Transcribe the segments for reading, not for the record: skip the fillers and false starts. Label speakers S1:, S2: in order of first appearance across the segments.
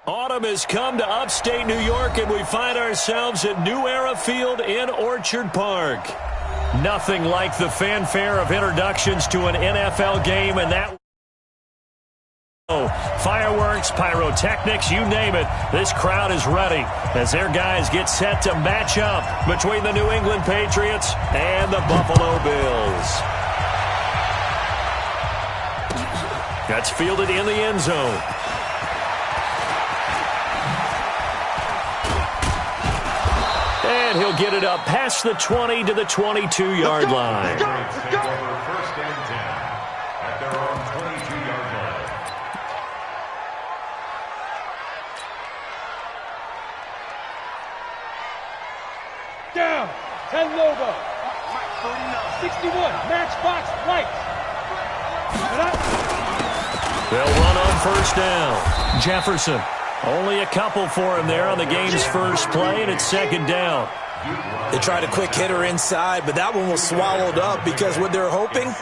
S1: Autumn has come to upstate New York, and we find ourselves at New Era Field in Orchard Park. Nothing like the fanfare of introductions to an NFL game, and that fireworks, pyrotechnics, you name it, this crowd is ready as their guys get set to match up between the New England Patriots and the Buffalo Bills. That's fielded in the end zone. And he'll get it up past the 20 to the 22-yard line.
S2: First and 10 at their own 22-yard line.
S3: Down, 10 logo. 61, matchbox lights.
S1: They'll run on first down. Jefferson. Only a couple for him there on the game's first play, and it's second down.
S4: They tried a quick hitter inside, but that one was swallowed up because what they're hoping,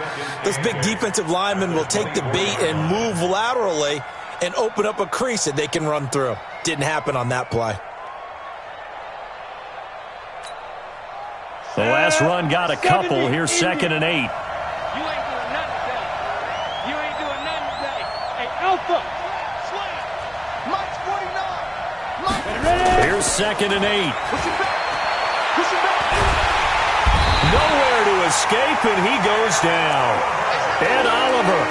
S4: those big defensive linemen will take the bait and move laterally and open up a crease that they can run through. Didn't happen on that play.
S1: The last run got a couple. Here's 2nd and 8.
S3: You ain't doing nothing today. You ain't doing nothing today. Hey, Alpha. Mike's 49.
S1: Here's 2nd and 8.
S3: Push it back. Push it back.
S1: Nowhere to escape, and he goes down. Ed Oliver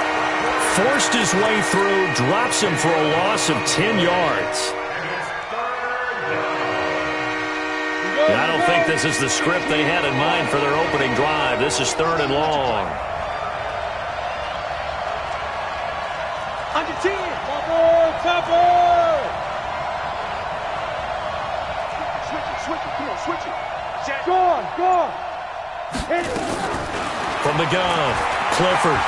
S1: forced his way through, drops him for a loss of 10 yards. I don't think this is the script they had in mind for their opening drive. This is 3rd and long.
S3: On your team. Topper. Switch it. Come on, switch it. Gone. Hit it.
S1: From the gun, Clifford.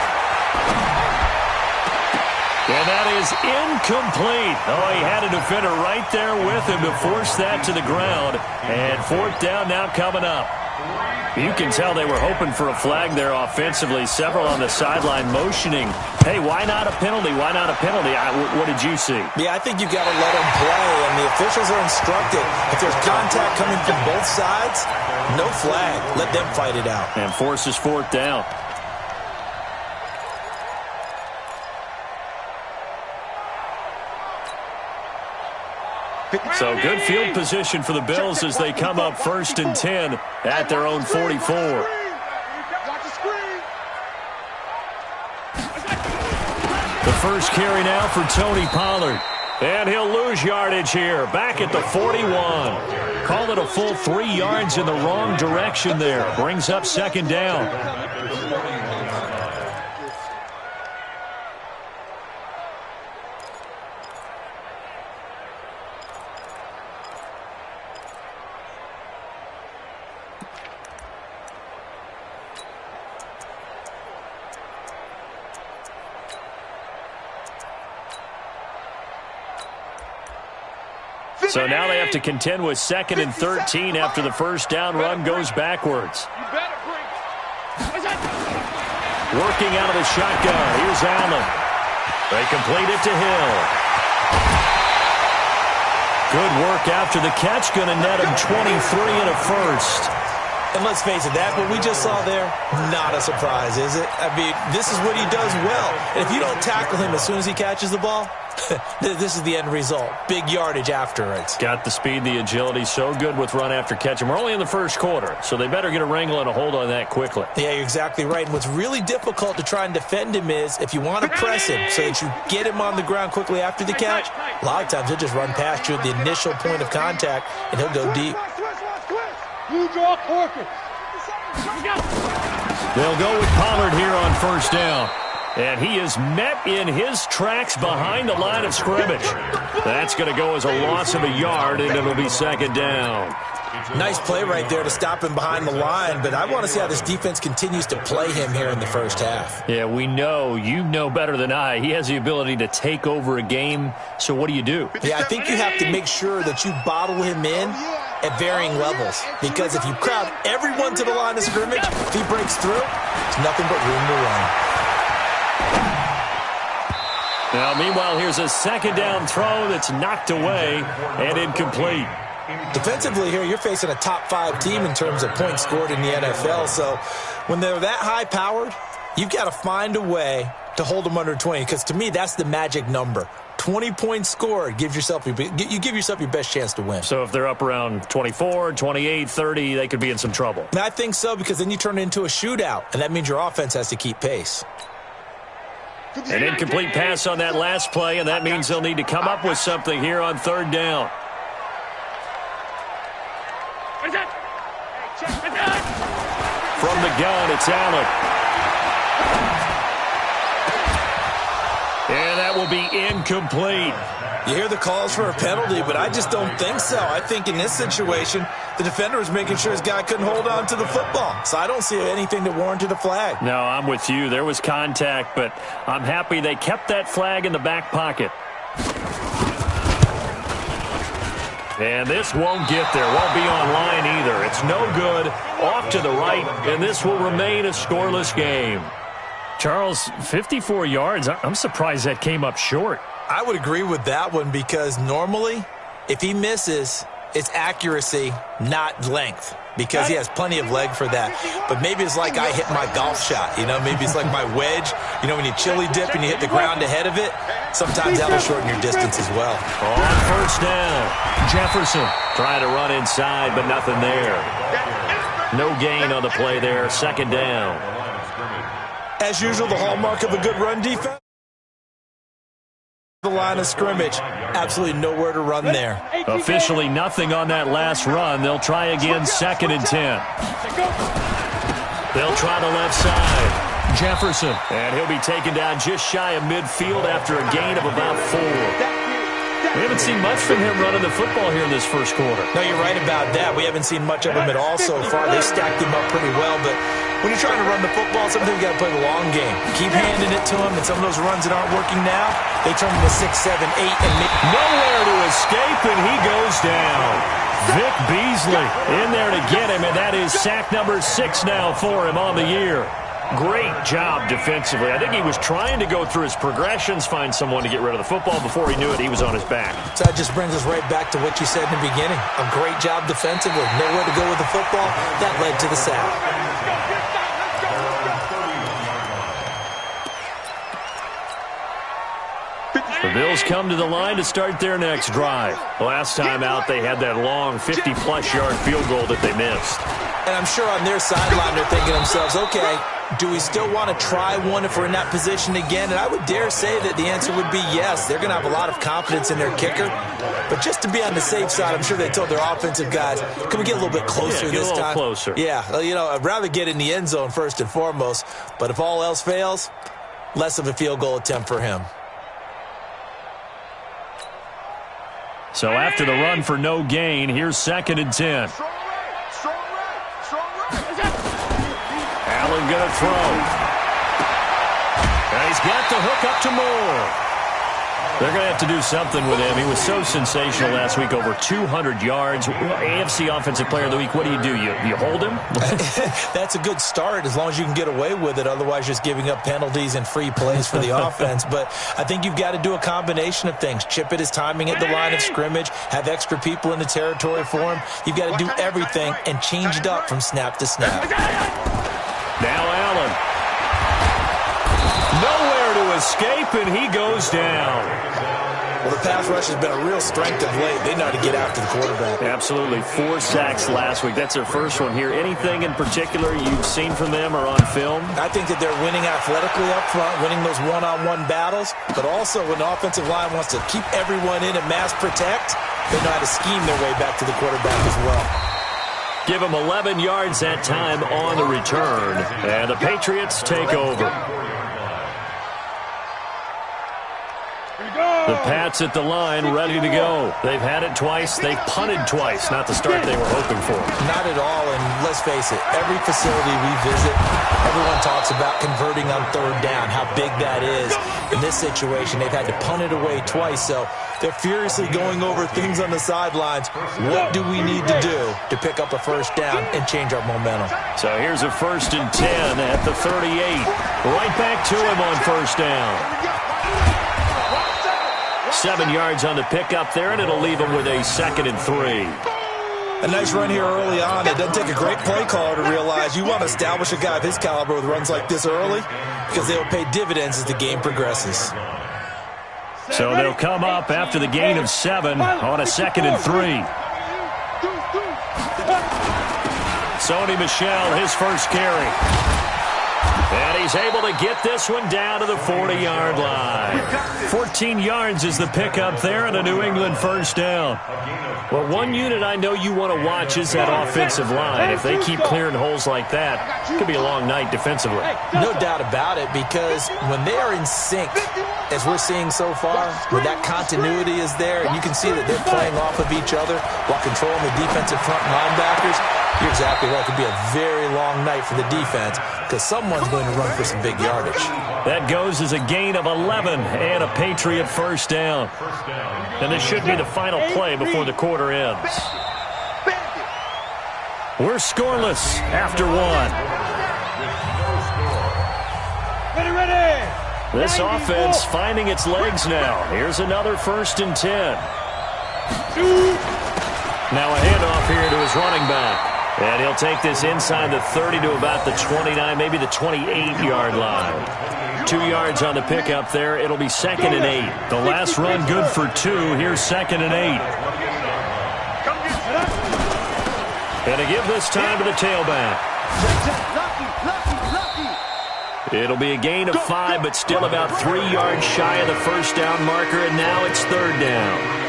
S1: And that is incomplete. Oh, he had a defender right there with him to force that to the ground. And 4th down now coming up. You can tell they were hoping for a flag there offensively. Several on the sideline motioning. Hey, why not a penalty? Why not a penalty? What did you see?
S4: Yeah, I think you got to let them play, and the officials are instructed. If there's contact coming from both sides, no flag. Let them fight it out.
S1: And forces 4th down. So good field position for the Bills as they come up 1st and 10 at their own 44. The first carry now for Tony Pollard. And he'll lose yardage here. Back at the 41. Call it a full 3 yards in the wrong direction there. Brings up 2nd down. So now they have to contend with 2nd and 13 after the first down run goes backwards. Working out of the shotgun. Here's Allen. They complete it to Hill. Good work after the catch. Going to net him 23 and a first.
S4: And let's face it, that what we just saw there, not a surprise, is it? I mean, this is what he does well. And if you don't tackle him as soon as he catches the ball, this is the end result. Big yardage afterwards.
S1: Got the speed, the agility, so good with run after catch. And we're only in the first quarter, so they better get a wrangle and a hold on that quickly.
S4: Yeah, you're exactly right. And what's really difficult to try and defend him is if you want to press him so that you get him on the ground quickly after the catch, a lot of times he'll just run past you at the initial point of contact, and he'll go deep.
S3: You draw Corkins.
S1: They'll go with Pollard here on first down. And he is met in his tracks behind the line of scrimmage. That's going to go as a loss of a yard, and it'll be 2nd down.
S4: Nice play right there to stop him behind the line, but I want to see how this defense continues to play him here in the first half.
S1: Yeah, we know. You know better than I. He has the ability to take over a game, so what do you do?
S4: Yeah, I think you have to make sure that you bottle him in at varying levels, because if you crowd everyone to the line of scrimmage, if he breaks through, it's nothing but room to run.
S1: Now, meanwhile, here's a second down throw that's knocked away and incomplete.
S4: Defensively here, you're facing a top-5 team in terms of points scored in the NFL. So when they're that high-powered, you've got to find a way to hold them under 20, because to me, that's the magic number. 20 points scored, you give yourself your best chance to win.
S1: So if they're up around 24, 28, 30, they could be in some trouble.
S4: And I think so, because then you turn it into a shootout, and that means your offense has to keep pace.
S1: An incomplete pass on that last play, and that means they'll need to come up with something here on third down. From the gun, it's Allen. And that will be incomplete.
S4: You hear the calls for a penalty, but I just don't think so. I think in this situation, the defender was making sure his guy couldn't hold on to the football. So I don't see anything that warranted a flag.
S1: No, I'm with you. There was contact, but I'm happy they kept that flag in the back pocket. And this won't get there. Won't be online either. It's no good. Off to the right, and this will remain a scoreless game. Charles, 54 yards. I'm surprised that came up short.
S4: I would agree with that one, because normally, if he misses, it's accuracy, not length, because he has plenty of leg for that. But maybe it's like I hit my golf shot, you know? Maybe it's like my wedge. You know, when you chili dip and you hit the ground ahead of it, sometimes that'll shorten your distance as well.
S1: On first down, Jefferson trying to run inside, but nothing there. No gain on the play there. Second down.
S4: As usual, the hallmark of a good run defense. The line of scrimmage. Absolutely nowhere to run there.
S1: Officially nothing on that last run. They'll try again, 2nd and 10. They'll try the left side. Jefferson. And he'll be taken down just shy of midfield after a gain of about 4. We haven't seen much from him running the football here in this first quarter.
S4: No, you're right about that. We haven't seen much of him at all so far. They stacked him up pretty well, but when you're trying to run the football, sometimes you got to play the long game. Keep handing it to him, and some of those runs that aren't working now, they turn into 6, 7, 8, and
S1: nowhere to escape, and he goes down. Vic Beasley in there to get him, and that is sack number 6 now for him on the year. Great job defensively. I think he was trying to go through his progressions, find someone to get rid of the football. Before he knew it, he was on his back.
S4: So that just brings us right back to what you said in the beginning. A great job defensively. Nowhere to go with the football. That led to the sack.
S1: The Bills come to the line to start their next drive. Last time out, they had that long 50-plus yard field goal that they missed.
S4: And I'm sure on their sideline they're thinking to themselves, okay, do we still want to try one if we're in that position again? And I would dare say that the answer would be yes. They're going to have a lot of confidence in their kicker. But just to be on the safe side, I'm sure they told their offensive guys, can we get a little bit closer this time?
S1: Get a little closer.
S4: Yeah, you know, I'd rather get in the end zone first and foremost. But if all else fails, less of a field goal attempt for him.
S1: So after the run for no gain, here's 2nd and 10. Allen going to throw. And he's got the hook up to Moore. They're going to have to do something with him. He was so sensational last week, over 200 yards. AFC Offensive Player of the Week, what do? You hold him?
S4: That's a good start as long as you can get away with it. Otherwise, just giving up penalties and free plays for the offense. But I think you've got to do a combination of things. Chip it his timing at the line of scrimmage, have extra people in the territory for him. You've got to do everything and change it up from snap to snap.
S1: Now Allen. Nowhere to escape, and he goes down.
S4: Well, the pass rush has been a real strength of late. They know how to get after the quarterback.
S1: Absolutely. 4 sacks last week. That's their first one here. Anything in particular you've seen from them or on film?
S4: I think that they're winning athletically up front, winning those one-on-one battles, but also when the offensive line wants to keep everyone in and mass protect, they know how to scheme their way back to the quarterback as well.
S1: Give them 11 yards that time on the return, and the Patriots take over. The Pats at the line, ready to go. They've had it twice. They've punted twice. Not the start they were hoping for.
S4: Not at all, and let's face it, every facility we visit, everyone talks about converting on third down, how big that is. In this situation, they've had to punt it away twice, so they're furiously going over things on the sidelines. What do we need to do to pick up a first down and change our momentum?
S1: So here's a 1st and 10 at the 38. Right back to him on first down. 7 yards on the pickup there, and it'll leave him with a 2nd and 3.
S4: A nice run here early on. It doesn't take a great play caller to realize you want to establish a guy of his caliber with runs like this early because they will pay dividends as the game progresses.
S1: So they'll come up after the gain of 7 on a 2nd and 3. Sony Michel, his first carry. And he's able to get this one down to the 40-yard line. 14 yards is the pickup there and a New England first down. Well, one unit I know you want to watch is that offensive line. If they keep clearing holes like that, it could be a long night defensively.
S4: No doubt about it, because when they are in sync, as we're seeing so far, where that continuity is there, and you can see that they're playing off of each other while controlling the defensive front linebackers, you're exactly right. It could be a very long night for the defense because someone's going to run for some big yardage.
S1: That goes as a gain of 11 and a Patriot first down. And this should be the final play before the quarter ends. We're scoreless after 1.
S3: Ready.
S1: This offense finding its legs now. Here's another 1st and 10. Now a handoff here to his running back. And he'll take this inside the 30 to about the 29, maybe the 28-yard line. 2 yards on the pickup there. It'll be 2nd and 8. The last run good for 2. Here's 2nd and 8. And to give this time to the tailback. It'll be a gain of 5, but still about 3 yards shy of the first down marker, and now it's 3rd down.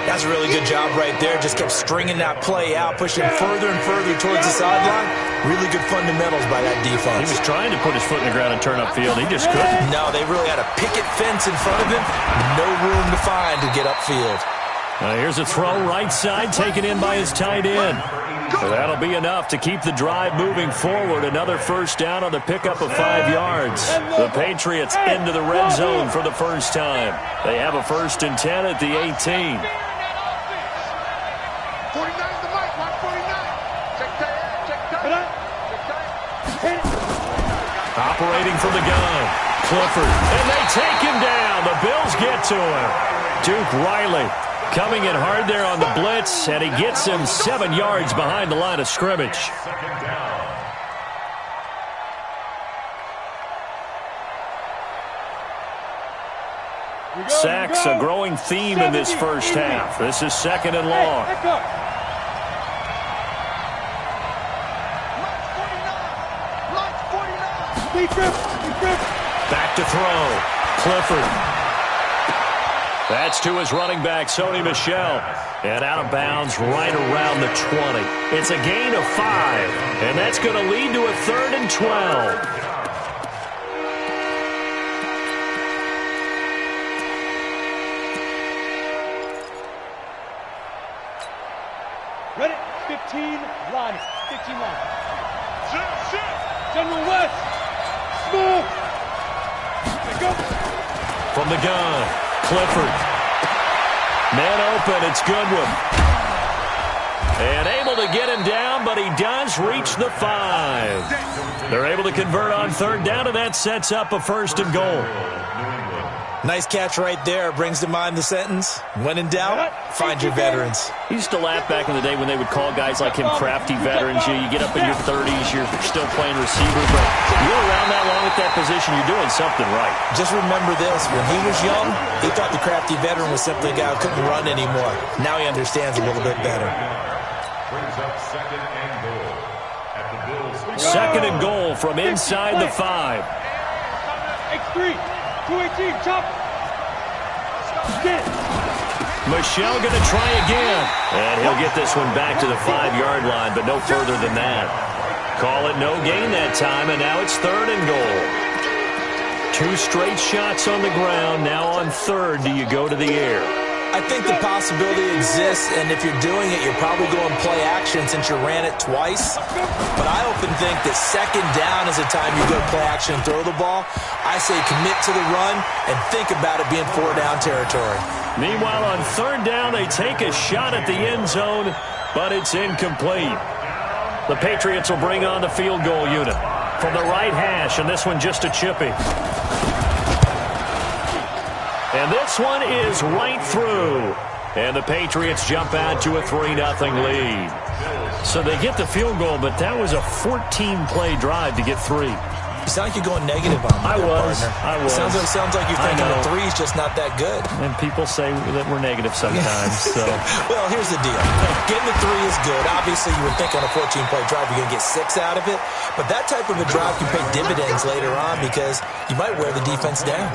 S4: That's a really good job right there. Just kept stringing that play out, pushing further and further towards the sideline. Really good fundamentals by that defense.
S1: He was trying to put his foot in the ground and turn upfield. He just couldn't.
S4: No, they really had a picket fence in front of him. No room to find to get upfield.
S1: Here's a throw right side taken in by his tight end. So that'll be enough to keep the drive moving forward. Another first down on the pickup of 5 yards. The Patriots into the red zone for the first time. They have a 1st and 10 at the 18.
S3: 49 the mic, 149. Check tight.
S1: Operating from the gun. Clifford. And they take him down. The Bills get to him. Duke Riley coming in hard there on the blitz, and he gets him 7 yards behind the line of scrimmage. Sacks, a growing theme in this first half. This is 2nd and long. Back to throw. Clifford. That's to his running back, Sony Michel. And out of bounds right around the 20. It's a gain of 5. And that's going to lead to a 3rd and 12.
S3: Ready? 15 line. 15 line. General West. Smooth. Go.
S1: From the gun, Clifford. Man open, it's Goodwin. And able to get him down, but he does reach the 5. They're able to convert on 3rd down, and that sets up a 1st and goal.
S4: Nice catch right there. Brings to mind the sentence, when in doubt, find your veterans.
S1: He used to laugh back in the day when they would call guys like him crafty veterans. You get up in your 30s, you're still playing receiver, but you're around that long at that position, you're doing something right.
S4: Just remember this, when he was young, he thought the crafty veteran was simply a guy who couldn't run anymore. Now he understands a little bit better.
S2: Brings up 2nd and goal at the Bills.
S1: 2nd and goal from inside the 5.
S3: X3. 218, chop.
S1: Michel going to try again. And he'll get this one back to the 5-yard line, but no further than that. Call it no gain that time, and now it's 3rd and goal. 2 straight shots on the ground. Now on 3rd, do you go to the air?
S4: I think the possibility exists, and if you're doing it, you're probably going play action since you ran it twice. But I often think that 2nd down is the time you go play action and throw the ball. I say commit to the run and think about it being 4-down territory.
S1: Meanwhile, on 3rd down, they take a shot at the end zone, but it's incomplete. The Patriots will bring on the field goal unit from the right hash, and this one just a chippy. And this one is right through. And the Patriots jump out to a 3-0 lead. So they get the field goal, but that was a 14-play drive to get 3.
S4: You sound like you're going negative on me.
S1: I was.
S4: Sounds like you're thinking the 3's just not that good.
S1: And people say that we're negative sometimes. So.
S4: Well, here's the deal. Getting the 3 is good. Obviously, you would think on a 14-play drive you're going to get 6 out of it. But that type of a drive can pay dividends later on because you might wear the defense down.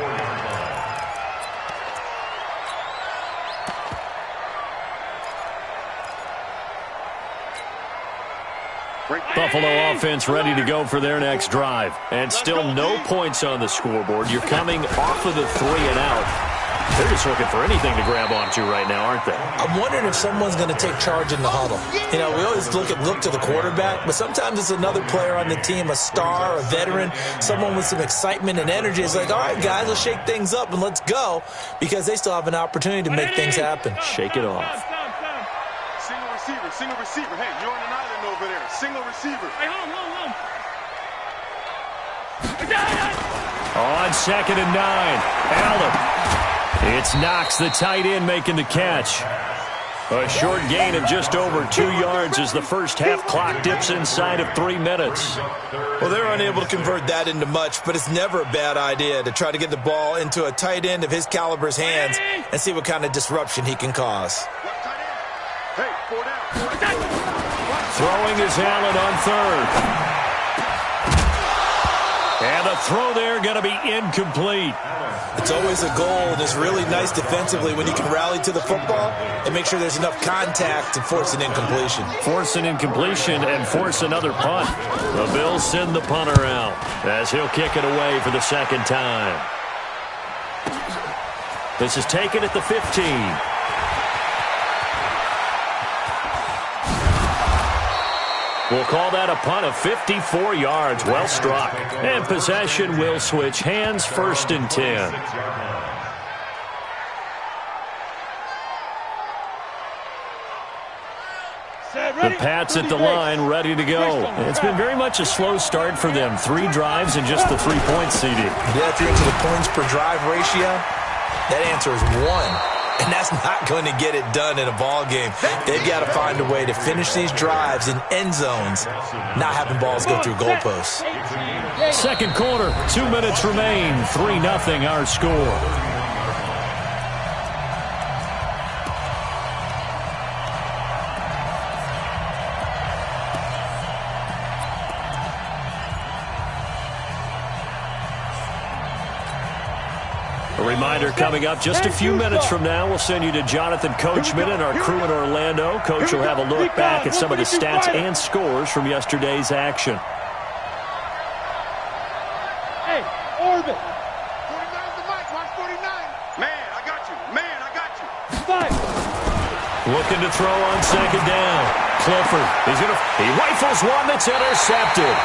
S1: Buffalo offense ready to go for their next drive. And still no points on the scoreboard. You're coming off of the 3 and out. They're just looking for anything to grab onto right now, aren't they?
S4: I'm wondering if someone's going to take charge in the huddle. You know, we always look to the quarterback, but sometimes it's another player on the team, a star, a veteran, someone with some excitement and energy. It's like, all right, guys, let's shake things up and let's go, because they still have an opportunity to make things happen.
S1: Shake it off.
S3: Single receiver. Hey, you're on an island over there. Single receiver. Hey, hold on.
S1: On 2nd and 9, Allen. It's Knox, the tight end, making the catch. A short gain of just over 2 yards as the first half clock dips inside of 3 minutes.
S4: Well, they're unable to convert that into much, but it's never a bad idea to try to get the ball into a tight end of his caliber's hands and see what kind of disruption he can cause.
S3: Hey, 4 down.
S1: Throwing is Allen on 3rd. And the throw there going to be incomplete.
S4: It's always a goal, and it's really nice defensively when you can rally to the football and make sure there's enough contact to force an incompletion.
S1: Force an incompletion and force another punt. The Bills send the punter out as he'll kick it away for the 2nd time. This is taken at the 15. We'll call that a punt of 54 yards. Well struck. And possession will switch hands, 1st and 10. The Pats at the line, ready to go. It's been very much a slow start for them. 3 drives and just the 3-point seeding.
S4: Yeah, if you're into the points per drive ratio, that answer is 1. And that's not going to get it done in a ball game. They've got to find a way to finish these drives in end zones, not having balls go through goalposts.
S1: 2nd quarter, 2 minutes remain. 3-0 our score. Reminder coming up just a few minutes from now. We'll send you to Jonathan Coachman and our crew in Orlando. Coach will have a look back at some of the stats and scores from yesterday's action.
S3: Hey, Orbit. 49's the mic. Watch 49. Man, I got you. 5.
S1: Looking to throw on 2nd down. Clifford is going to... He rifles one that's intercepted.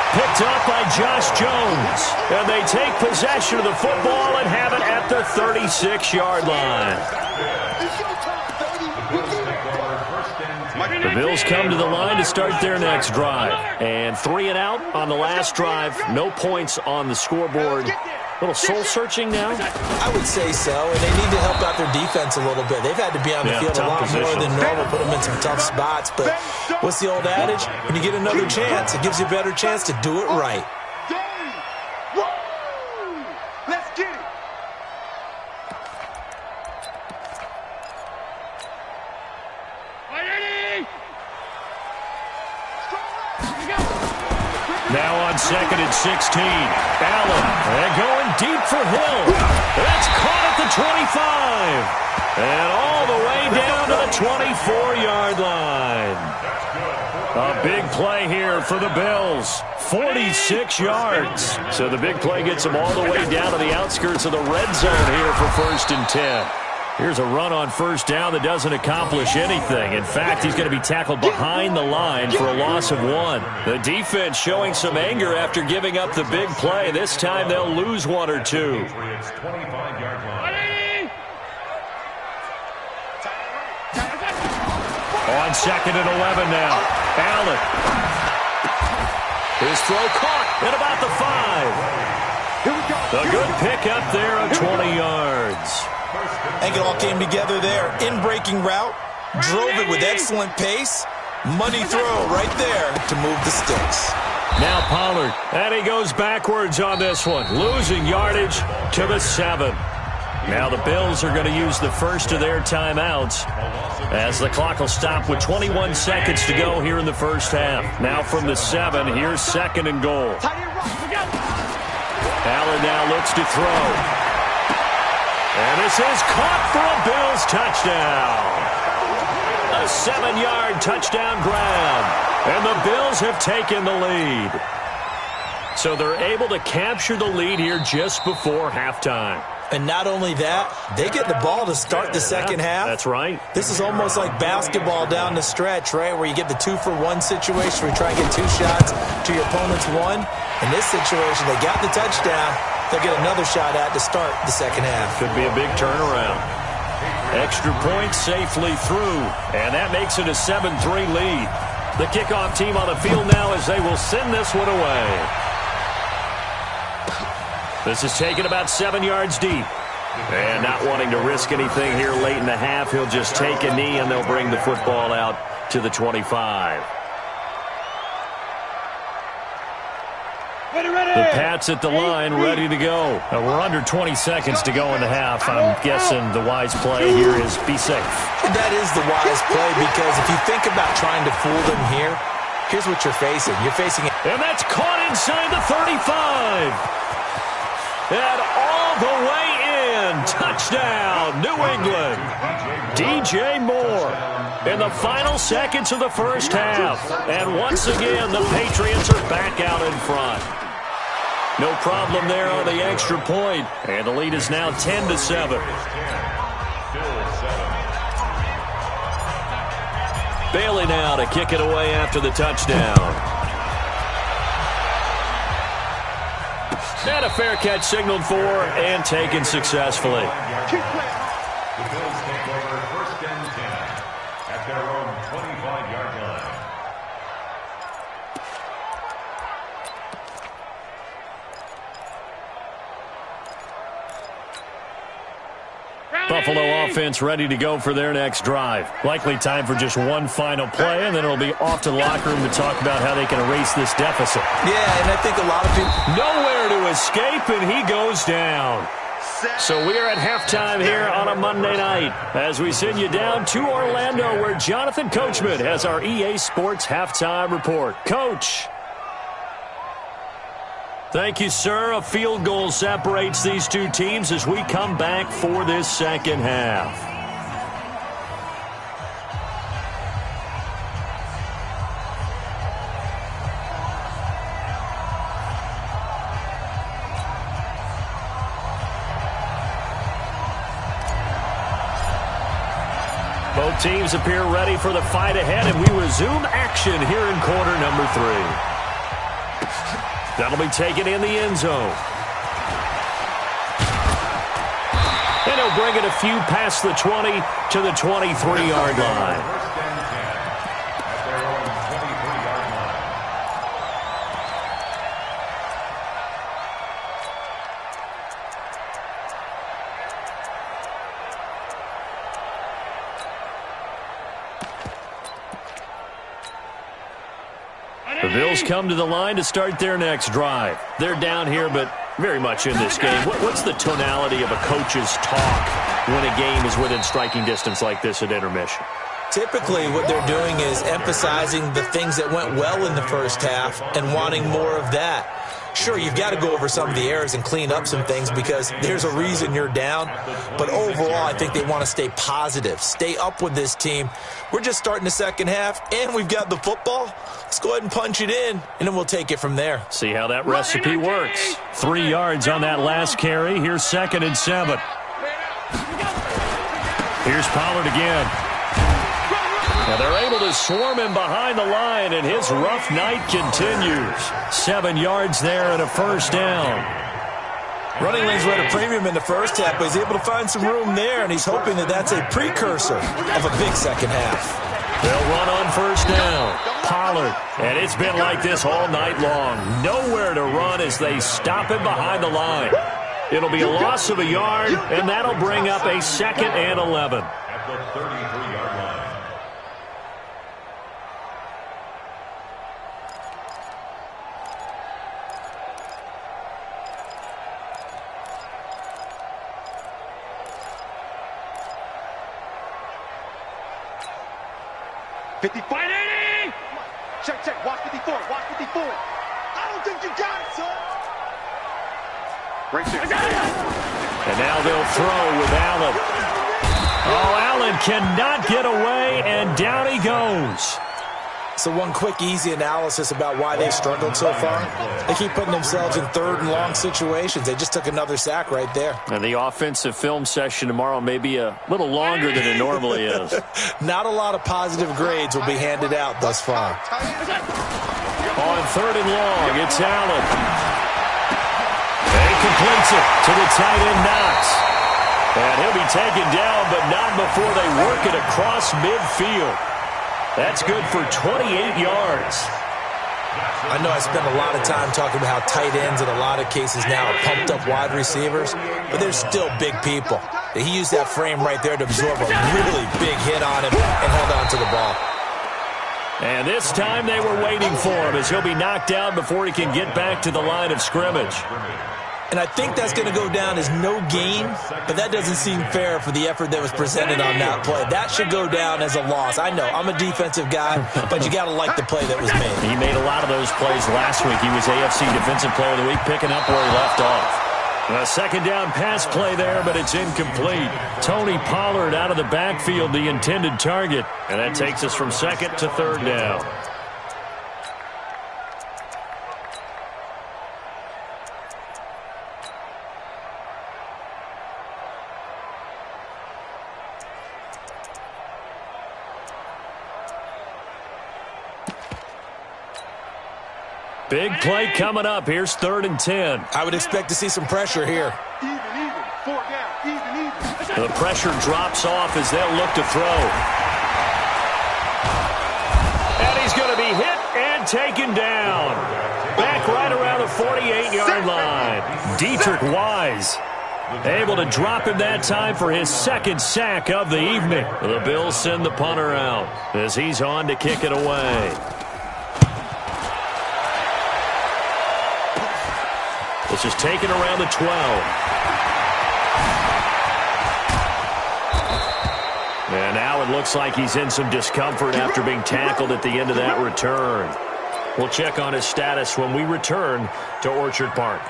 S1: Picked up by Josh Jones. And they take possession of the football and have it at the 36-yard line. The Bills come to the line to start their next drive. And 3 and out on the last drive. No points on the scoreboard. A little soul-searching now?
S4: I would say so, and they need to help out their defense a little bit. They've had to be on the field a lot more than normal, put them in some tough spots. But what's the old adage? When you get another chance, it gives you a better chance to do it right.
S3: Let's get it.
S1: Now on 2nd and 16. Allen, and going deep for Hill. That's caught at the 25. And all the way down to the 24-yard line. A big play here for the Bills. 46 yards. So the big play gets them all the way down to the outskirts of the red zone here for 1st and 10. Here's a run on 1st down that doesn't accomplish anything. In fact, he's going to be tackled behind the line for a loss of 1. The defense showing some anger after giving up the big play. This time they'll lose 1 or 2. On 2nd and 11 now. Allen. His throw caught at about the 5.
S3: Here we go.
S1: A good pickup there of 20 yards.
S4: I think it all came together there. In-breaking route, drove it with excellent pace. Money throw right there to move the sticks.
S1: Now Pollard, and he goes backwards on this one, losing yardage to the 7. Now the Bills are going to use the first of their timeouts as the clock will stop with 21 seconds to go here in the first half. Now from the 7, here's 2nd and goal. Allen now looks to throw. And this is caught for a Bills touchdown. A 7-yard touchdown grab. And the Bills have taken the lead. So they're able to capture the lead here just before halftime.
S4: And not only that, they get the ball to start the second half.
S1: That's right.
S4: This is almost like basketball down the stretch, right, where you get the 2-for-1 situation where you try and get 2 shots to your opponent's 1. In this situation, they got the touchdown. They'll get another shot at to start the second half.
S1: Could be a big turnaround. Extra point safely through, and that makes it a 7-3 lead. The kickoff team on the field now as they will send this one away. This is taken about 7 yards deep. And not wanting to risk anything here late in the half, he'll just take a knee and they'll bring the football out to the 25. The Pats at the line, ready to go. We're under 20 seconds to go in the half. I'm guessing the wise play here is be safe.
S4: That is the wise play because if you think about trying to fool them here, here's what you're facing. You're facing it.
S1: And that's caught inside the 35. And all the way in. Touchdown, New England. DJ Moore in the final seconds of the first half. And once again, the Patriots are back out in front. No problem there on the extra point. And the lead is now 10-7. Bailey now to kick it away after the touchdown. And a fair catch signaled for and taken successfully.
S2: The Bills take over 1st and 10 at their own 25-yard line.
S1: Buffalo offense ready to go for their next drive. Likely time for just one final play, and then it'll be off to the locker room to talk about how they can erase this deficit.
S4: Yeah, and I think a lot of people...
S1: Nowhere to escape, and he goes down. So we are at halftime here on a Monday night as we send you down to Orlando where Jonathan Coachman has our EA Sports halftime report. Coach. Thank you, sir. A field goal separates these two teams as we come back for this second half. Both teams appear ready for the fight ahead, and we resume action here in quarter number 3. That'll be taken in the end zone. And he'll bring it a few past the 20 to the 23-yard line.
S2: 1st and 10 at their own 23-yard line.
S1: The Bills come to the line to start their next drive. They're down here, but very much in this game. What's the tonality of a coach's talk when a game is within striking distance like this at intermission?
S4: Typically, what they're doing is emphasizing the things that went well in the first half and wanting more of that. Sure, you've got to go over some of the errors and clean up some things because there's a reason you're down. But overall, I think they want to stay positive, stay up with this team. We're just starting the second half, and we've got the football. Let's go ahead and punch it in, and then we'll take it from there.
S1: See how that recipe works. 3 yards on that last carry. Here's 2nd and 7. Here's Pollard again. Now they're able to swarm him behind the line, and his rough night continues. 7 yards there and a first down.
S4: Running lanes were at a premium in the first half, but he's able to find some room there, and he's hoping that that's a precursor of a big second half.
S1: They'll run on first down. Pollard. And it's been like this all night long. Nowhere to run as they stop him behind the line. It'll be a loss of a yard, and that'll bring up a 2nd and 11.
S2: At the 33-yard line.
S3: Check. Watch 54. Watch 54. I don't think you got it, son. Right there.
S1: And now they'll throw with Allen. Oh, Allen cannot get away, and down he goes.
S4: So one quick, easy analysis about why they've struggled so far. They keep putting themselves in 3rd and long situations. They just took another sack right there.
S1: And the offensive film session tomorrow may be a little longer than it normally is.
S4: Not a lot of positive grades will be handed out thus far.
S1: On 3rd and long, it's Allen. And he completes it to the tight end Knox. And he'll be taken down, but not before they work it across midfield. That's good for 28 yards.
S4: I know I spent a lot of time talking about how tight ends in a lot of cases now are pumped up wide receivers, but they're still big people. He used that frame right there to absorb a really big hit on him and held on to the ball.
S1: And this time they were waiting for him as he'll be knocked down before he can get back to the line of scrimmage.
S4: And I think that's going to go down as no gain, but that doesn't seem fair for the effort that was presented on that play. That should go down as a loss. I know, I'm a defensive guy, but you got to like the play that was made.
S1: He made a lot of those plays last week. He was AFC Defensive Player of the Week, picking up where he left off. A 2nd down pass play there, but it's incomplete. Tony Pollard out of the backfield, the intended target. And that takes us from 2nd to 3rd down. Big play coming up. Here's 3rd and 10.
S4: I would expect to see some pressure here.
S3: Even. 4 down. Even.
S1: The pressure drops off as they'll look to throw. And he's going to be hit and taken down. Back right around the 48-yard line. Dietrich Wise able to drop him that time for his 2nd sack of the evening. The Bills send the punter out as he's on to kick it away. This is taken around the 12. And now it looks like he's in some discomfort after being tackled at the end of that return. We'll check on his status when we return to Orchard Park.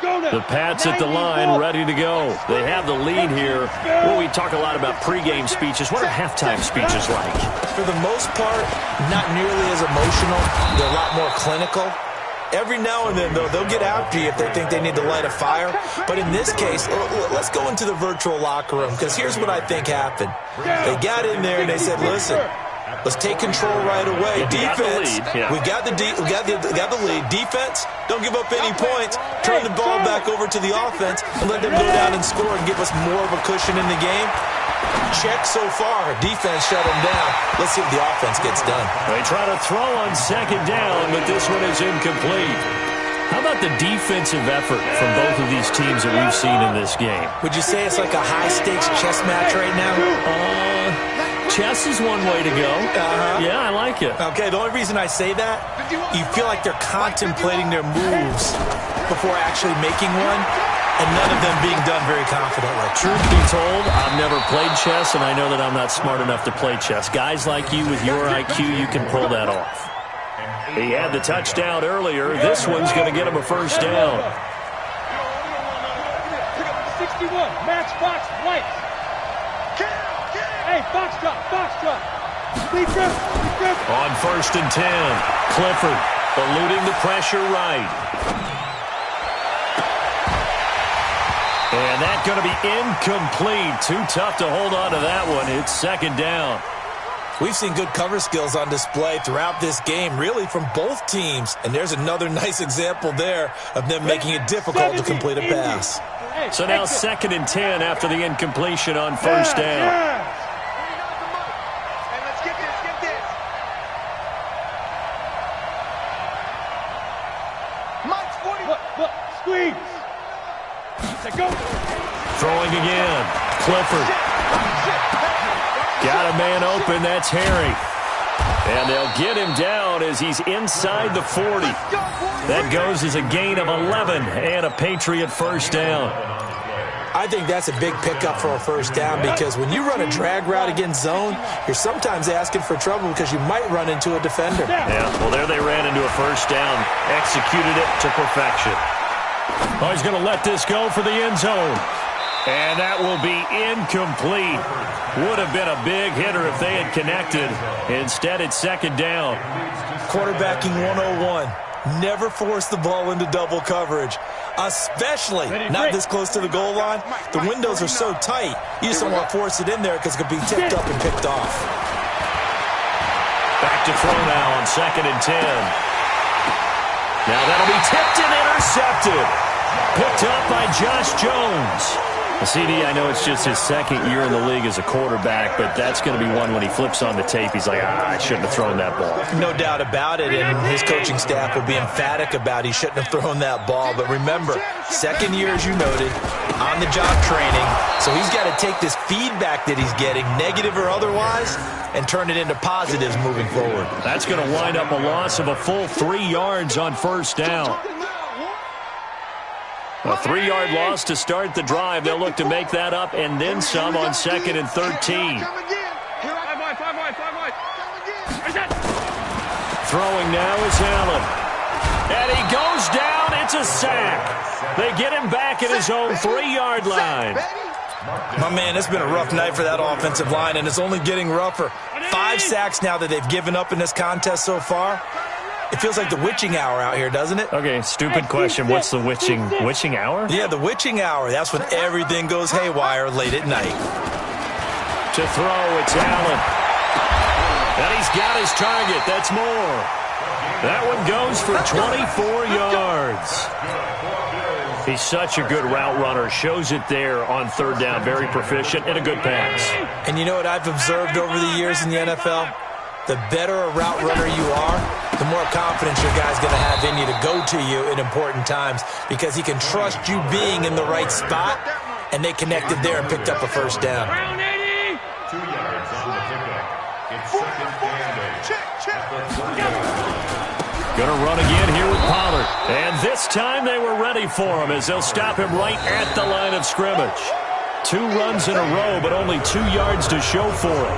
S1: The Pats at the line, ready to go. They have the lead here. Well, we talk a lot about pregame speeches. What are halftime speeches like?
S4: For the most part, not nearly as emotional. They're a lot more clinical. Every now and then, though, they'll get after you if they think they need to light a fire. But in this case, let's go into the virtual locker room, because here's what I think happened. They got in there and they said, listen, let's take control right away. Defense, we got the lead. Defense, don't give up any points. Turn the ball back over to the offense and let them go down and score and give us more of a cushion in the game. Check so far. Defense shut them down. Let's see if the offense gets done.
S1: They try to throw on 2nd down, but this one is incomplete. How about the defensive effort from both of these teams that we've seen in this game?
S4: Would you say it's like a high-stakes chess match right now?
S1: Chess is one way to go. Yeah, I like it.
S4: Okay, the only reason I say that, you feel like they're contemplating their moves before actually making one, and none of them being done very confidently.
S1: Truth be told, I've never played chess, and I know that I'm not smart enough to play chess. Guys like you with your IQ, you can pull that off. He had the touchdown earlier. This one's going to get him a 1st down.
S3: 61, matchbox, white. Hey, box drop.
S1: On 1st and 10, Clifford eluding the pressure right. And that's going to be incomplete. Too tough to hold on to that one. It's 2nd down.
S4: We've seen good cover skills on display throughout this game, really from both teams. And there's another nice example there of them making it difficult to complete a pass.
S1: So now 2nd and 10 after the incompletion on 1st down. Throwing again. Clifford. Got a man open. That's Harry. And they'll get him down as he's inside the 40. That goes as a gain of 11 and a Patriot first down.
S4: I think that's a big pickup for a first down because when you run a drag route against zone, you're sometimes asking for trouble because you might run into a defender.
S1: Yeah, well, there they ran into a first down. Executed it to perfection. Oh, he's going to let this go for the end zone. And that will be incomplete. Would have been a big hitter if they had connected. Instead, it's second down.
S4: Quarterbacking 101. Never force the ball into double coverage, especially not this close to the goal line. The windows are so tight, you just don't want to force it in there because it could be tipped up and picked off.
S1: Back to throw now on 2nd and 10. Now that'll be tipped and intercepted. Picked up by Josh Jones. CD, I know it's just his second year in the league as a quarterback, but that's going to be one when he flips on the tape, he's like, I shouldn't have thrown that ball.
S4: No doubt about it, and his coaching staff will be emphatic about he shouldn't have thrown that ball. But remember, second year, as you noted, on-the-job training, so he's got to take this feedback that he's getting, negative or otherwise, and turn it into positives moving forward.
S1: That's going to wind up a loss of a full 3 yards on first down. A 3-yard loss to start the drive. They'll look to make that up and then some on 2nd and 13. Throwing now is Allen. And he goes down. It's a sack. They get him back at his own 3-yard line.
S4: My man, it's been a rough night for that offensive line, and it's only getting rougher. 5 sacks now that they've given up in this contest so far. It feels like the witching hour out here, doesn't it?
S1: Okay, stupid question. What's the witching hour?
S4: Yeah, the witching hour. That's when everything goes haywire late at night.
S1: To throw, it's Allen. And he's got his target. That's more. That one goes for 24 yards. He's such a good route runner. Shows it there on 3rd down. Very proficient and a good pass.
S4: And you know what I've observed over the years in the NFL? The better a route runner you are, the more confidence your guy's going to have in you to go to you in important times because he can trust you being in the right spot, and they connected there and picked up a first down.
S2: 2 yards on the pickup. It's 2nd and 8.
S1: Going to run again here with Pollard. And this time they were ready for him as they'll stop him right at the line of scrimmage. 2 runs in a row, but only 2 yards to show for it.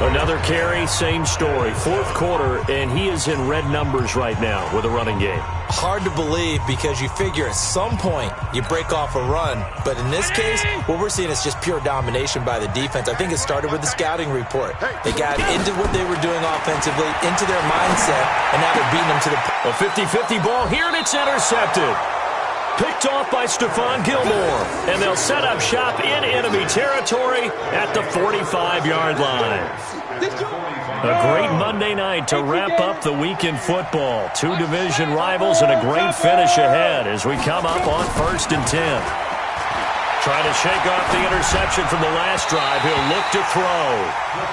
S1: Another carry, same story. 4th quarter, and he is in red numbers right now with a running game.
S4: Hard to believe because you figure at some point you break off a run. But in this case, what we're seeing is just pure domination by the defense. I think it started with the scouting report. They got into what they were doing offensively, into their mindset, and now they're beating them to the...
S1: A 50-50 ball here, and it's intercepted. Picked off by Stephon Gilmore. And they'll set up shop in enemy territory at the 45-yard line. A great Monday night to wrap up the week in football. 2 division rivals and a great finish ahead as we come up on 1st and 10. Trying to shake off the interception from the last drive. He'll look to throw.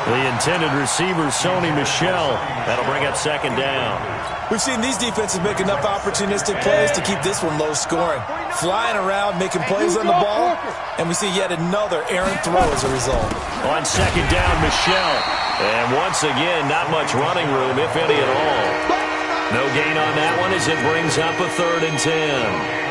S1: The intended receiver, Sony Michel. That'll bring up 2nd down.
S4: We've seen these defenses make enough opportunistic plays to keep this one low scoring. Flying around, making plays on the ball, and we see yet another errant throw as a result.
S1: On 2nd down, Michel. And once again, not much running room, if any at all. No gain on that one as it brings up a 3rd and 10.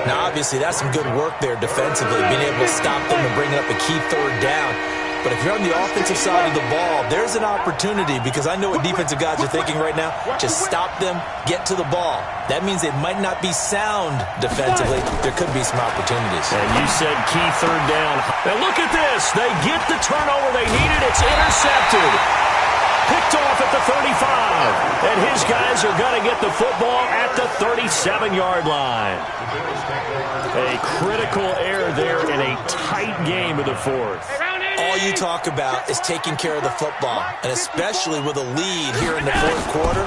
S4: Now, obviously, that's some good work there defensively, being able to stop them and bring up a key 3rd down. But if you're on the offensive side of the ball, there's an opportunity because I know what defensive guys are thinking right now. Just stop them, get to the ball. That means they might not be sound defensively. There could be some opportunities.
S1: And you said key 3rd down. Now look at this. They get the turnover they needed. It's intercepted. Picked off at the 35. And his guys are going to get the football at the 37-yard line. A critical error there in a tight game of the 4th.
S4: All you talk about is taking care of the football, and especially with a lead here in the 4th quarter,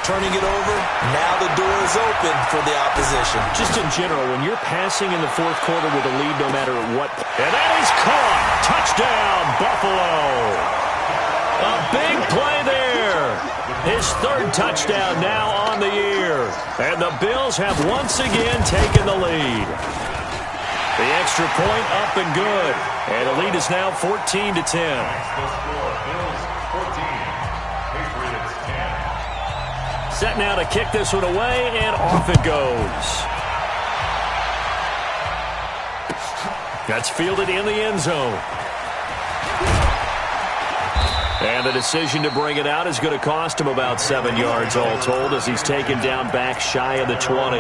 S4: turning it over, now the door is open for the opposition.
S1: Just in general, when you're passing in the 4th quarter with a lead no matter what. And that is caught. Touchdown, Buffalo. A big play there. His 3rd touchdown now on the year. And the Bills have once again taken the lead. The extra point up and good. And the lead is now 14-10.
S2: The score, Bills 14, Patriots 10.
S1: Set now to kick this one away, and off it goes. That's fielded in the end zone. And the decision to bring it out is going to cost him about 7 yards all told as he's taken down back shy of the 20.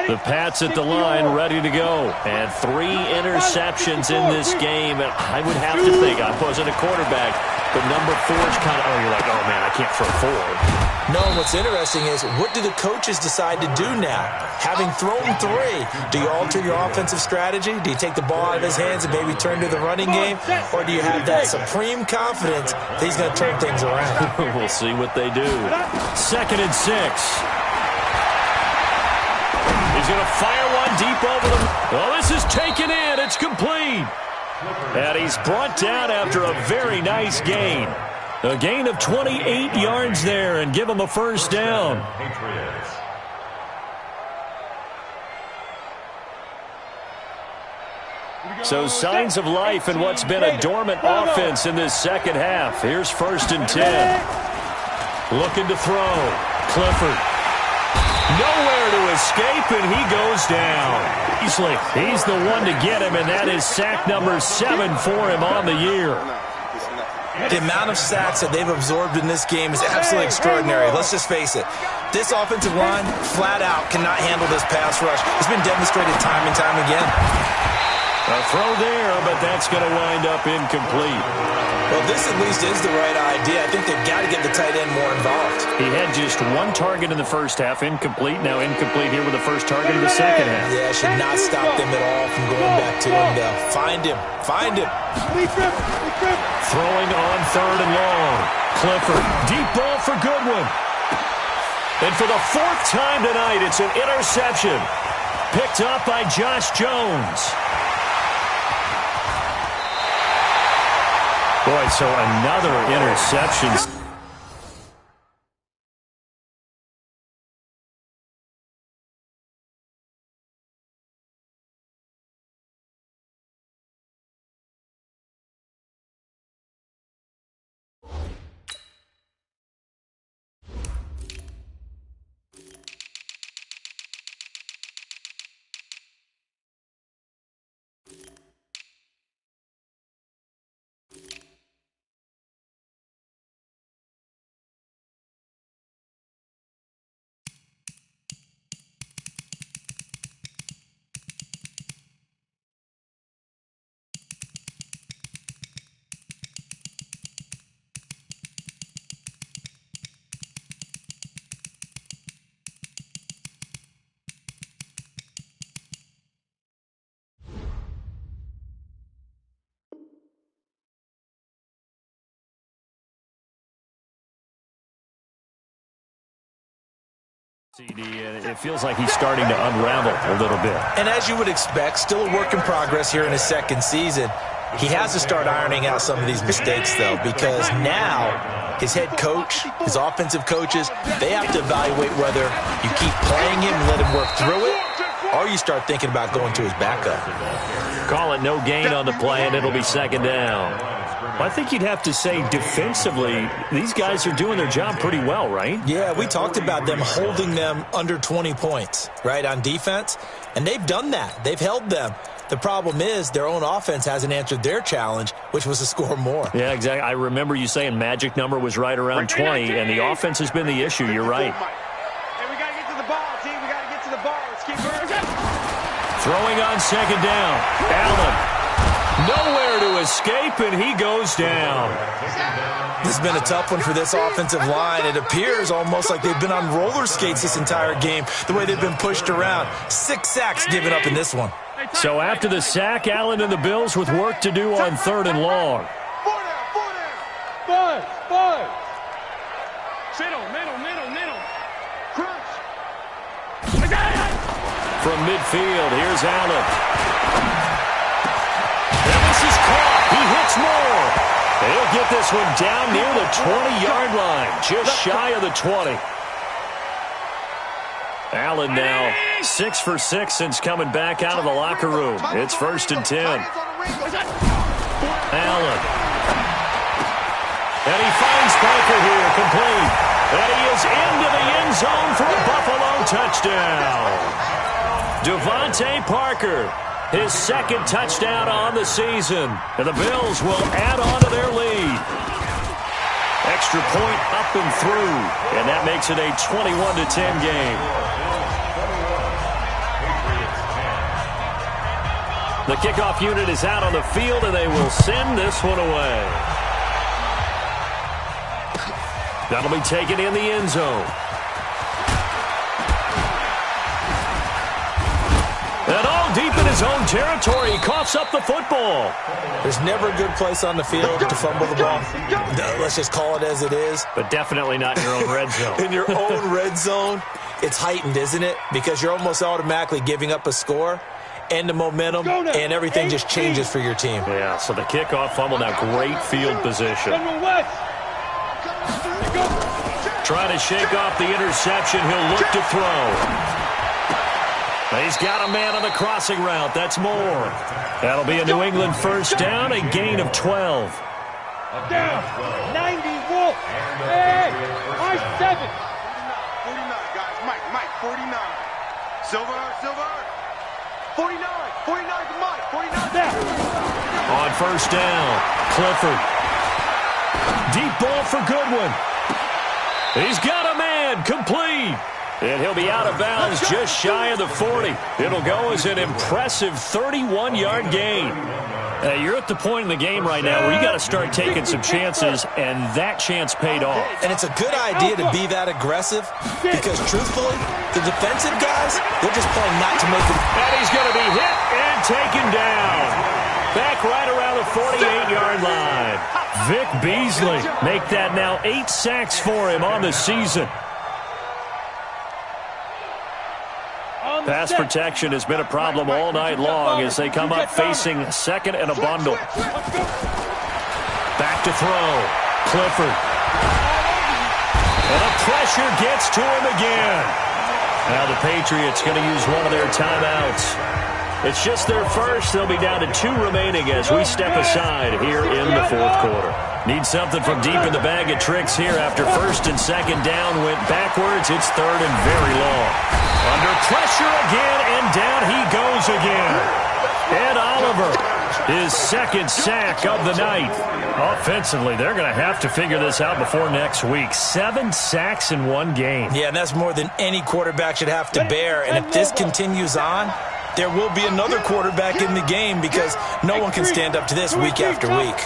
S1: The Pats at the line, ready to go. And 3 interceptions in this game. And I would have to think, I wasn't a quarterback, but number 4 is kind of, oh, you're like, oh, man, I can't throw 4.
S4: No, what's interesting is, what do the coaches decide to do now? Having thrown 3, do you alter your offensive strategy? Do you take the ball out of his hands and maybe turn to the running game? Or do you have that supreme confidence that he's going to turn things around?
S1: We'll see what they do. 2nd and 6. He's going to fire one deep over the... Oh, this is taken in. It's complete. And he's brought down after a very nice gain. A gain of 28 yards there and give him a first down. So signs of life in what's been a dormant offense in this second half. Here's 1st and 10. Looking to throw. Clifford. Nowhere to escape, and he goes down. He's the one to get him, and that is sack number 7 for him on the year.
S4: The amount of sacks that they've absorbed in this game is absolutely extraordinary. Let's just face it. This offensive line, flat out, cannot handle this pass rush. It's been demonstrated time and time again.
S1: A throw there, but that's going to wind up incomplete.
S4: Well, this at least is the right idea. I think they've got to get the tight end more involved.
S1: He had just 1 target in the first half, incomplete. Now incomplete here with the first target of the second half.
S4: Yeah, should not stop them at all from going back to him, though. Find him. Find him.
S1: Throwing on 3rd and long. Clifford, deep ball for Goodwin. And for the 4th time tonight, it's an interception. Picked up by Josh Jones. Boy, so another interception. It feels like he's starting to unravel a little bit.
S4: And as you would expect, still a work in progress here in his 2nd season. He has to start ironing out some of these mistakes, though, because now his head coach, his offensive coaches, they have to evaluate whether you keep playing him and let him work through it, or you start thinking about going to his backup.
S1: Call it no gain on the play, and it'll be 2nd down. Well, I think you'd have to say defensively, these guys are doing their job pretty well, right?
S4: Yeah, we talked about them holding them under 20 points, right, on defense, and they've done that. They've held them. The problem is their own offense hasn't answered their challenge, which was to score more.
S1: Yeah, exactly. I remember you saying magic number was right around 20, and the offense has been the issue. You're right.
S3: Hey, we got to get to the ball, team. We got to get to the ball. Let's keep moving.
S1: Throwing on 2nd down. Allen. Nowhere to escape, and he goes down.
S4: This has been a tough one for this offensive line. It appears almost like they've been on roller skates this entire game, the way they've been pushed around. 6 sacks given up in this one.
S1: So after the sack, Allen and the Bills with work to do on 3rd and long.
S3: 5. Middle. Crunch.
S1: From midfield, here's Allen. And this is caught. He hits more. He'll get this one down near the 20-yard line, just shy of the 20. Allen now 6 for 6 since coming back out of the locker room. It's 1st and 10. Allen. And he finds Parker here, complete. And he is into the end zone for a Buffalo touchdown. Devontae Parker, his 2nd touchdown on the season. And the Bills will add on to their lead. Extra point up and through. And that makes it a 21-10 game. The kickoff unit is out on the field, and they will send this one away. That'll be taken in the end zone. And all deep in his own territory, he coughs up the football.
S4: There's never a good place on the field to fumble the ball. Let's just call it as it is.
S1: But definitely not in your own red zone.
S4: In your own red zone, it's heightened, isn't it? Because you're almost automatically giving up a score and the momentum, and everything just changes for your team.
S1: Yeah, so the kickoff fumble, now great field position. Trying to shake off the interception. He'll look to throw. He's got a man on the crossing route. That's Moore. That'll be a New England first down, a gain of 12.
S3: Down. 90 Wolf. Hey, R7.
S5: 49, guys. Mike, 49. Silver. 49 to Mike. 49
S3: there.
S1: On first down, Clifford. Deep ball for Goodwin. He's got a man, complete. And he'll be out of bounds just shy of the 40. It'll go as an impressive 31-yard gain. You're at the point in the game right now where you got to start taking some chances, and that chance paid off.
S4: And it's a good idea to be that aggressive because, truthfully, the defensive guys, they're just playing not to make it.
S1: And he's going to be hit and taken down. Back right around the 48-yard line. Vic Beasley make that now 8 sacks for him on the season. Pass protection has been a problem all night long as they come up facing second and a bundle. Back to throw. Clifford. And the pressure gets to him again. Now the Patriots going to use one of their timeouts. It's just their first. They'll be down to 2 remaining as we step aside here in the 4th quarter. Need something from deep in the bag of tricks here after 1st and 2nd down went backwards. It's 3rd and very long. Under pressure again, and down he goes again. Ed Oliver, his 2nd sack of the night. Offensively, they're going to have to figure this out before next week. 7 sacks in 1 game.
S4: Yeah, and that's more than any quarterback should have to bear. And if this continues on, there will be another quarterback in the game because no one can stand up to this week after week.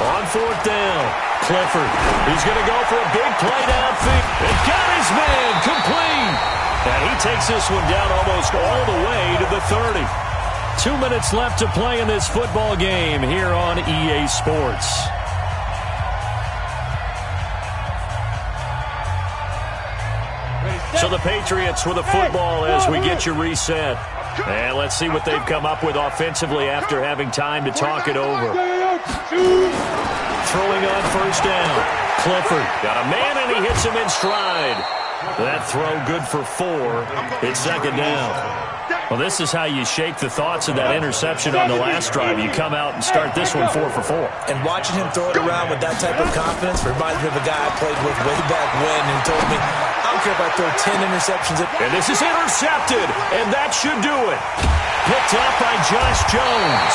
S1: On 4th down, Clifford. He's going to go for a big play downfield. And got his man complete. And he takes this one down almost all the way to the 30. 2 minutes left to play in this football game here on EA Sports. So the Patriots with the football as we get you reset. And let's see what they've come up with offensively after having time to talk it over. Throwing on first down. Clifford got a man and he hits him in stride. That throw good for 4. It's 2nd down. Well, this is how you shake the thoughts of that interception on the last drive. You come out and start this one 4 for 4.
S4: And watching him throw it around with that type of confidence reminds me of a guy I played with way back when, and he told me, I don't care if I throw 10 interceptions.
S1: And this is intercepted, and that should do it. Picked up by Josh Jones.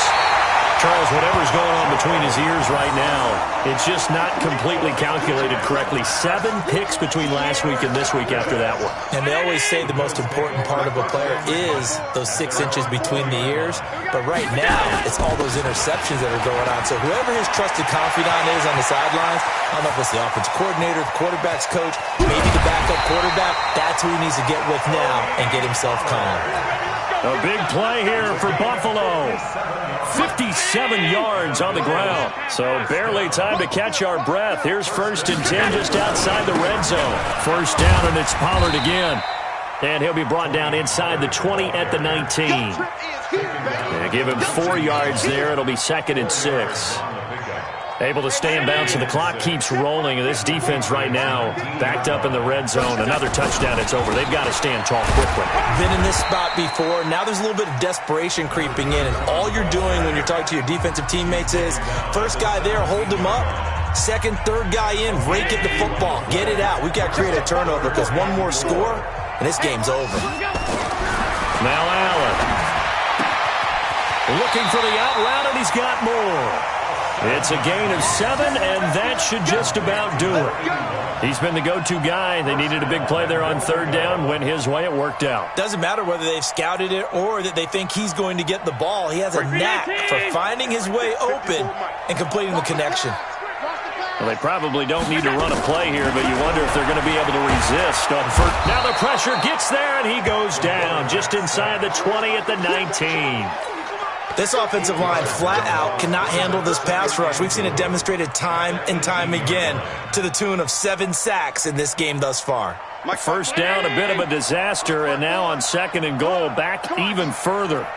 S1: Charles, whatever's going on between his ears right now, it's just not completely calculated correctly. 7 picks between last week and this week after that one.
S4: And they always say the most important part of a player is those 6 inches between the ears. But right now, it's all those interceptions that are going on. So whoever his trusted confidant is on the sidelines, I don't know if it's the offensive coordinator, the quarterback's coach, maybe the backup quarterback, that's who he needs to get with now and get himself calm.
S1: A big play here for Buffalo. 57 yards on the ground. So barely time to catch our breath. Here's 1st and 10 just outside the red zone. First down, and it's Pollard again. And he'll be brought down inside the 20 at the 19. They give him 4 yards there. It'll be 2nd and 6. Able to stay in bounds, and the clock keeps rolling. This defense right now backed up in the red zone. Another touchdown, it's over. They've got to stand tall quickly.
S4: Been in this spot before. Now there's a little bit of desperation creeping in, and all you're doing when you're talking to your defensive teammates is first guy there, hold him up. Second, third guy in, rake it the football. Get it out. We've got to create a turnover because one more score, and this game's over.
S1: Now Allen. Looking for the out route, and he's got more. It's a gain of 7, and that should just about do it. He's been the go-to guy. They needed a big play there on 3rd down. Went his way. It worked out.
S4: Doesn't matter whether they've scouted it or that they think he's going to get the ball. He has a knack for finding his way open and completing the connection.
S1: Well, they probably don't need to run a play here, but you wonder if they're going to be able to resist. Now the pressure gets there, and he goes down just inside the 20 at the 19.
S4: This offensive line flat out cannot handle this pass rush. We've seen it demonstrated time and time again to the tune of 7 sacks in this game thus far.
S1: First down, a bit of a disaster, and now on 2nd and goal, back even further.